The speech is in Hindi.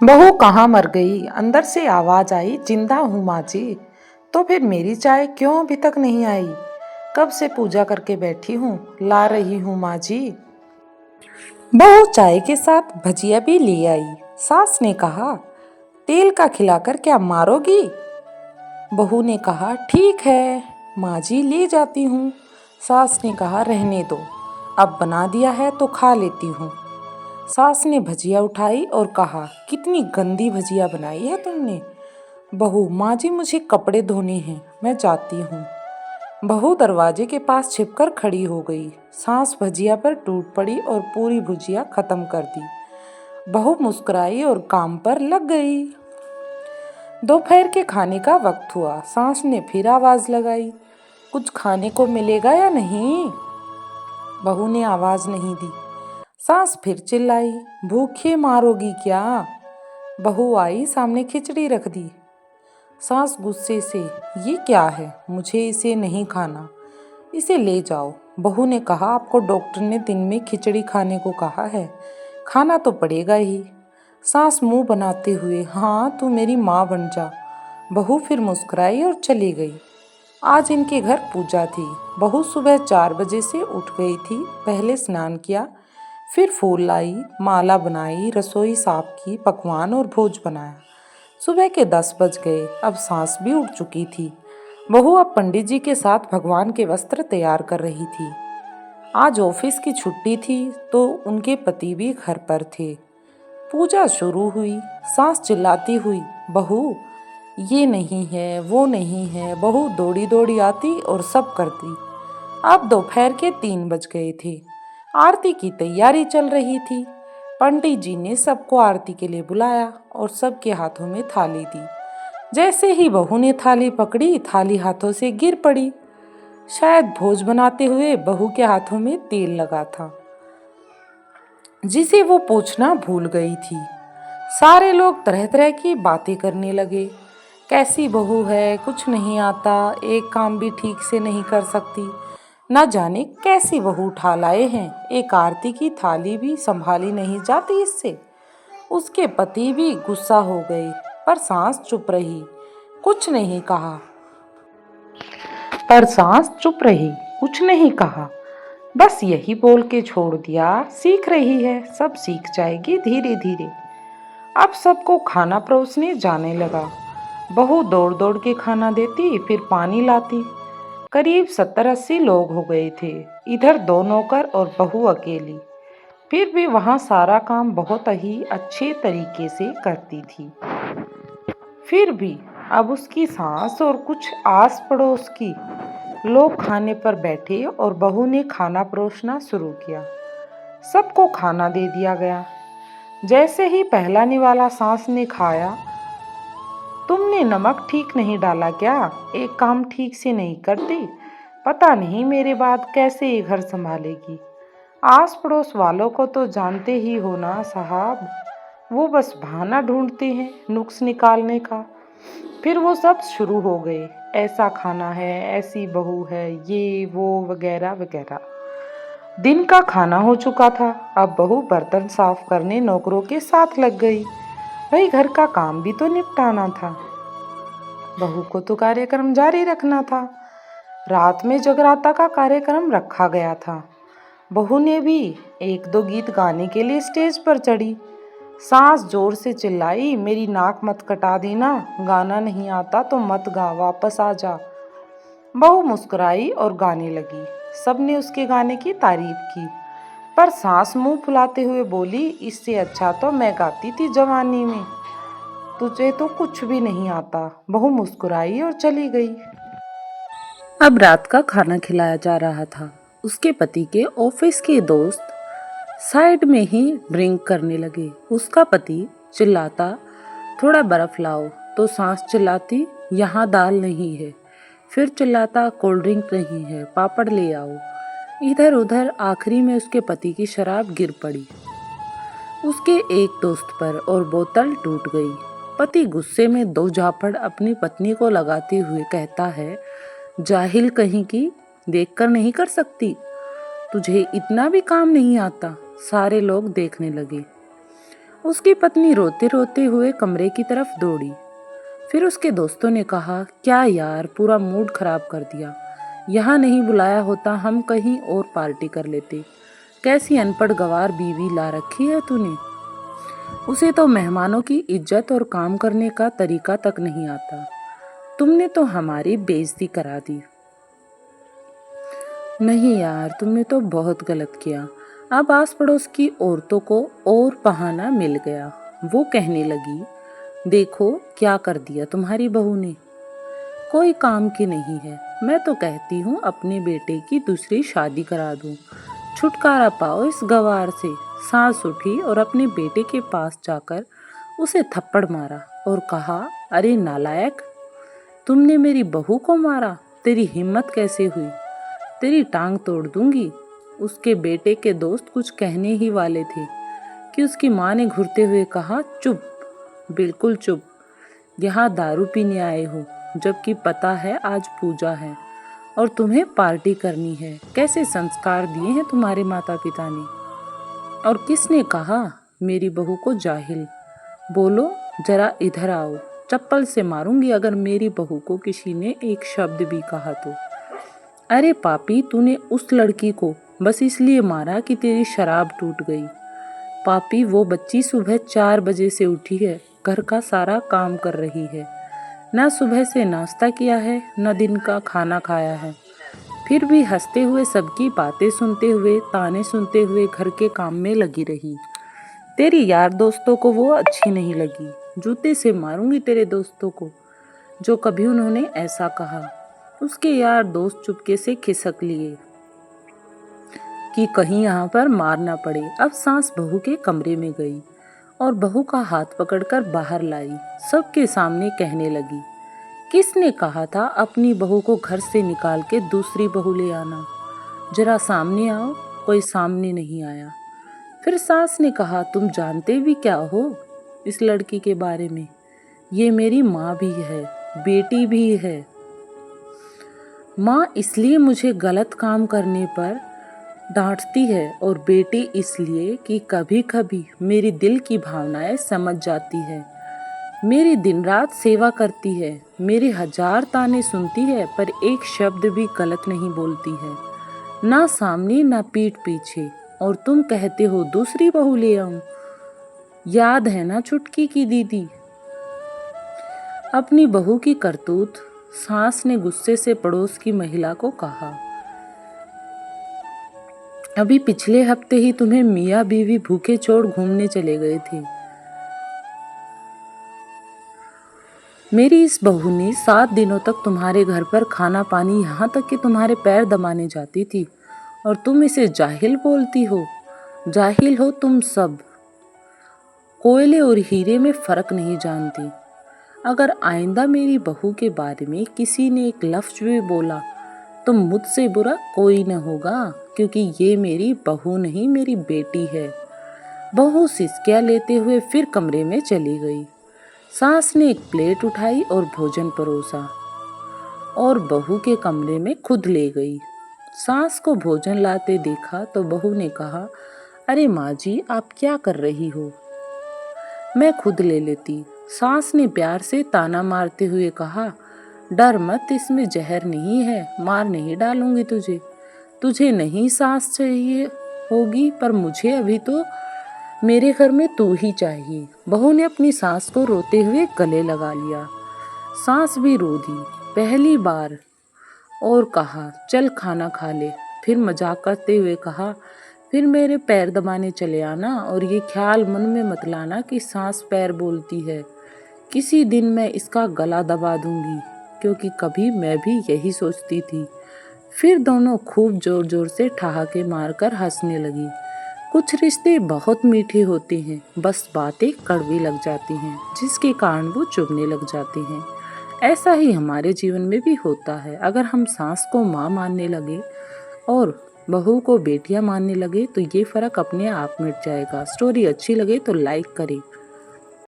बहू कहाँ मर गई? अंदर से आवाज आई, जिंदा हूँ माँ जी। तो फिर मेरी चाय क्यों अभी तक नहीं आई? कब से पूजा करके बैठी हूँ, ला रही हूँ माँ जी। बहू चाय के साथ भजिया भी ले आई। सास ने कहा, तेल का खिलाकर क्या मारोगी? बहू ने कहा, ठीक है माँ जी, ले जाती हूँ। सास ने कहा, रहने दो, अब बना दिया है तो खा लेती हूँ। सास ने भजिया उठाई और कहा, कितनी गंदी भजिया बनाई है तुमने। बहू, माँ जी मुझे कपड़े धोने हैं, मैं जाती हूँ। बहू दरवाजे के पास छिपकर खड़ी हो गई। सास भजिया पर टूट पड़ी और पूरी भुजिया खत्म कर दी। बहू मुस्कुराई और काम पर लग गई। दोपहर के खाने का वक्त हुआ। सास ने फिर आवाज लगाई, कुछ खाने को मिलेगा या नहीं? बहू ने आवाज नहीं दी। सास फिर चिल्लाई, भूखे मारोगी क्या? बहू आई, सामने खिचड़ी रख दी। सास गुस्से से, ये क्या है, मुझे इसे नहीं खाना, इसे ले जाओ। बहू ने कहा, आपको डॉक्टर ने दिन में खिचड़ी खाने को कहा है, खाना तो पड़ेगा ही। सास मुंह बनाते हुए, हाँ तू मेरी माँ बन जा। बहू फिर मुस्कुराई और चली गई। आज इनके घर पूजा थी। बहू सुबह 4 बजे से उठ गई थी। पहले स्नान किया, फिर फूल लाई, माला बनाई, रसोई साफ की, पकवान और भोज बनाया। सुबह के 10 बज गए। अब सास भी उठ चुकी थी। बहू अब पंडित जी के साथ भगवान के वस्त्र तैयार कर रही थी। आज ऑफिस की छुट्टी थी तो उनके पति भी घर पर थे। पूजा शुरू हुई। सास चिल्लाती हुई, बहू ये नहीं है, वो नहीं है। बहू दौड़ी दौड़ी आती और सब करती। अब दोपहर के 3 बज गए थे। आरती की तैयारी चल रही थी। पंडित जी ने सबको आरती के लिए बुलाया और सबके हाथों में थाली दी। जैसे ही बहू ने थाली पकड़ी, थाली हाथों से गिर पड़ी। शायद भोज बनाते हुए बहू के हाथों में तेल लगा था, जिसे वो पोंछना भूल गई थी। सारे लोग तरह तरह की बातें करने लगे। कैसी बहू है, कुछ नहीं आता, एक काम भी ठीक से नहीं कर सकती, न जाने कैसी बहू उठा लाए हैं, एक आरती की थाली भी संभाली नहीं जाती इससे। उसके पति भी गुस्सा हो गए, पर सास चुप रही, कुछ नहीं कहा। कुछ नहीं कहा, बस यही बोल के छोड़ दिया, सीख रही है, सब सीख जाएगी धीरे धीरे। अब सबको खाना परोसने जाने लगा। बहू दौड़ दौड़ के खाना देती, फिर पानी लाती। करीब 70-80 लोग हो गए थे। इधर 2 नौकर और बहू अकेली। फिर भी वहाँ सारा काम बहुत ही अच्छे तरीके से करती थी। फिर भी अब उसकी सास और कुछ आस पड़ोस की लोग खाने पर बैठे और बहू ने खाना परोसना शुरू किया। सबको खाना दे दिया गया। जैसे ही पहला निवाला सास ने खाया, तुमने नमक ठीक नहीं डाला क्या? एक काम ठीक से नहीं करती, पता नहीं मेरे बाद कैसे ये घर संभालेगी। आस पड़ोस वालों को तो जानते ही हो ना साहब, वो बस बहाना ढूंढते हैं नुक्स निकालने का। फिर वो सब शुरू हो गए, ऐसा खाना है, ऐसी बहू है, ये वो वगैरह वगैरह। दिन का खाना हो चुका था। अब बहू बर्तन साफ करने नौकरों के साथ लग गई। भाई घर का काम भी तो निपटाना था। बहू को तो कार्यक्रम जारी रखना था। रात में जगराता का कार्यक्रम रखा गया था। बहू ने भी 1-2 गीत गाने के लिए स्टेज पर चढ़ी। सास जोर से चिल्लाई, मेरी नाक मत कटा देना, गाना नहीं आता तो मत गा, वापस आ जा। बहू मुस्कुराई और गाने लगी। सबने उसके गाने की तारीफ की, पर सास मुंह फुलाते हुए बोली, इससे अच्छा तो मैं गाती थी जवानी में, तुझे तो कुछ भी नहीं आता। बहू मुस्कुराई और चली गई। अब रात का खाना खिलाया जा रहा था। उसके पति के ऑफिस के दोस्त साइड में ही ड्रिंक करने लगे। उसका पति चिल्लाता, थोड़ा बर्फ लाओ, तो सास चिल्लाती, यहाँ दाल नहीं है। फिर चिल्लाता, कोल्ड ड्रिंक नहीं है, पापड़ ले आओ। इधर उधर आखिरी में उसके पति की शराब गिर पड़ी उसके एक दोस्त पर और बोतल टूट गई। पति गुस्से में 2 झापड़ अपनी पत्नी को लगाते हुए कहता है, जाहिल कहीं की, देखकर नहीं कर सकती, तुझे इतना भी काम नहीं आता। सारे लोग देखने लगे। उसकी पत्नी रोते रोते हुए कमरे की तरफ दौड़ी। फिर उसके दोस्तों ने कहा, क्या यार, पूरा मूड खराब कर दिया। यहाँ नहीं बुलाया होता, हम कहीं और पार्टी कर लेते। कैसी अनपढ़ गंवार बीवी ला रखी है तूने। उसे तो मेहमानों की इज्जत और काम करने का तरीका तक नहीं आता। तुमने तो हमारी बेइज्जती करा दी। नहीं यार, तुमने तो बहुत गलत किया। अब आस पड़ोस की औरतों को और बहाना मिल गया। वो कहने लगी, देखो क्या कर दिया तुम्हारी बहू ने। कोई काम की नहीं है। मैं तो कहती हूँ अपने बेटे की दूसरी शादी करा दूँ। छुटकारा पाओ इस गवार से। सास उठी और अपने बेटे के पास जाकर उसे थप्पड़ मारा और कहा, अरे नालायक, तुमने मेरी बहू को मारा। तेरी हिम्मत कैसे हुई। तेरी टांग तोड़ दूंगी। उसके बेटे के दोस्त कुछ कहने ही वाले थे कि उसकी माँ ने घुरते हुए कहा, चुप, बिल्कुल चुप। यहाँ दारू पीने आए हो, जबकि पता है आज पूजा है और तुम्हें पार्टी करनी है। कैसे संस्कार दिए हैं तुम्हारे माता पिता ने। और किसने कहा मेरी बहू को जाहिल। बोलो, जरा इधर आओ। चप्पल से मारूंगी अगर मेरी बहू को किसी ने एक शब्द भी कहा तो। अरे पापी, तूने उस लड़की को बस इसलिए मारा कि तेरी शराब टूट गई। पापी, वो बच्ची सुबह 4 बजे से उठी है, घर का सारा काम कर रही है। ना सुबह से नाश्ता किया है, न दिन का खाना खाया है। फिर भी हंसते हुए, सबकी बातें सुनते हुए, ताने सुनते हुए घर के काम में लगी रही। तेरी यार दोस्तों को वो अच्छी नहीं लगी। जूते से मारूंगी तेरे दोस्तों को जो कभी उन्होंने ऐसा कहा। उसके यार दोस्त चुपके से खिसक लिए कि कहीं यहाँ पर मार ना पड़े। अब सास बहू के कमरे में गई और बहू का हाथ पकड़कर बाहर लाई। सबके सामने कहने लगी, किसने कहा था अपनी बहू को घर से निकाल के दूसरी बहू ले आना। जरा सामने आओ। कोई सामने नहीं आया। फिर सास ने कहा, तुम जानते भी क्या हो इस लड़की के बारे में। ये मेरी माँ भी है, बेटी भी है। माँ इसलिए मुझे गलत काम करने पर डांटती है और बेटी इसलिए कि कभी कभी मेरी दिल की भावनाएं समझ जाती है। मेरी दिन रात सेवा करती है, मेरे 1000 ताने सुनती है, पर एक शब्द भी गलत नहीं बोलती है, ना सामने ना पीठ पीछे। और तुम कहते हो दूसरी बहू ले आऊं। याद है ना छुटकी की दीदी। अपनी बहू की करतूत। सास ने गुस्से से पड़ोस की महिला को कहा, अभी पिछले हफ्ते ही तुम्हें मियाँ बीवी भूखे छोड़ घूमने चले गए थे। मेरी इस बहू ने 7 दिनों तक तुम्हारे घर पर खाना पानी, यहाँ तक कि तुम्हारे पैर दबाने जाती थी, और तुम इसे जाहिल बोलती हो। जाहिल हो तुम सब। कोयले और हीरे में फर्क नहीं जानती। अगर आइंदा मेरी बहू के बारे में किसी ने एक लफ्ज भी बोला तो मुझसे बुरा कोई न होगा, क्योंकि ये मेरी बहू नहीं, मेरी बेटी है। बहू सिसकियाँ लेते हुए फिर कमरे में चली गई। सास ने एक प्लेट उठाई और भोजन परोसा और बहू के कमरे में खुद ले गई। सास को भोजन लाते देखा तो बहू ने कहा, अरे माँ जी, आप क्या कर रही हो। मैं खुद ले लेती। सास ने प्यार से ताना मारते हुए कहा, डर मत, इसमें जहर नहीं है, मार नहीं डालूंगी तुझे। तुझे नहीं सास चाहिए होगी, पर मुझे अभी तो मेरे घर में तू ही चाहिए। बहू ने अपनी सास को रोते हुए गले लगा लिया। सास भी रो दी पहली बार और कहा, चल खाना खा ले। फिर मजाक करते हुए कहा, फिर मेरे पैर दबाने चले आना, और ये ख्याल मन में मत लाना कि सास पैर बोलती है। किसी दिन मैं इसका गला दबा दूंगी, क्योंकि कभी मैं भी यही सोचती थी। फिर दोनों खूब जोर जोर से ठहाके मारकर हंसने लगी। कुछ रिश्ते बहुत मीठे होते हैं, बस बातें कड़वी लग जाती हैं, जिसके कारण वो चुभने लग जाते हैं। ऐसा ही हमारे जीवन में भी होता है। अगर हम सास को माँ मानने लगे और बहू को बेटियां मानने लगे तो ये फ़र्क अपने आप मिट जाएगा। स्टोरी अच्छी लगे तो लाइक करें।